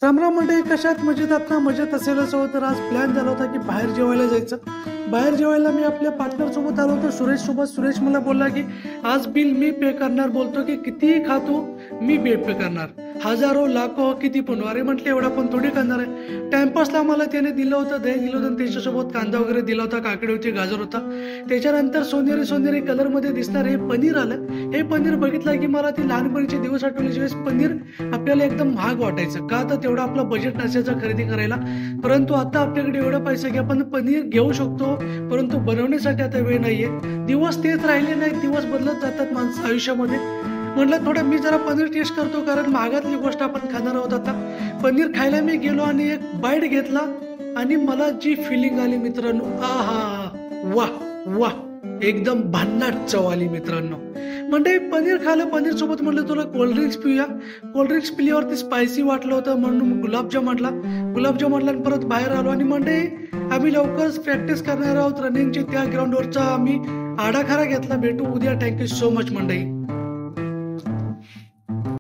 रामराम मंडळी, कशात मजेत आहात ना? मजेत असेलच हो. तर आज प्लॅन झाला होता की बाहेर जेवायला जायचं. बाहेर जेवायला मी आपल्या पार्टनर सोबत आलो होतो, सुरेश सोबत. सुरेश मला बोलला की आज बिल मी पे करणार. बोलतो की कितीही खातो मी पे करणार, हजारो लाखो किती पण. अरे म्हटलं एवढा पण थोडी करणार आहे. टाइमपासला मला त्याने दिलं होतं, दही दिलं होतं आणि त्याच्यासोबत कांदा वगैरे दिला होता, काकडी होती, गाजर होता. त्याच्यानंतर सोनेरी सोनेरी कलरमध्ये दिसणार हे पनीर आलं. हे पनीर बघितलं की मला ती लहानपणीचे दिवस आठवले, ज्यावेळेस पनीर आपल्याला एकदम महाग वाटायचं. का तर तेवढा आपला बजेट नसायचं खरेदी करायला. परंतु आता आपल्याकडे एवढं पैसा की आपण पनीर घेऊ शकतो, परंतु बनवण्यासाठी आता वेळ नाहीये. दिवस तेच राहिले नाही, दिवस बदलत जातात माणसं आयुष्यामध्ये. म्हटलं थोडं मी जरा पनीर टेस्ट करतो, कारण महागातली गोष्ट आपण खाणार आहोत. आता पनीर खायला मी गेलो आणि एक बाईट घेतला आणि मला जी फिलिंग आली मित्रांनो, आहा, वाह वाह, एकदम भन्नाट चव आली मित्रांनो. म्हणजे पनीर खाल्लं, पनीर सोबत म्हटलं तुला कोल्ड्रिंक्स पिऊया. कोल्ड्रिंक्स पिल्यावरती स्पायसी वाटलं होतं म्हणून गुलाबजाम आणला. गुलाबजाम आणला आणि परत बाहेर आलो. आणि म्हणजे आम्ही लवकरच प्रॅक्टिस करणार आहोत रनिंगची. त्या ग्राउंडवरचा आम्ही आडाखारा घेतला. भेटू उद्या. थँक्यू सो मच मंडळी.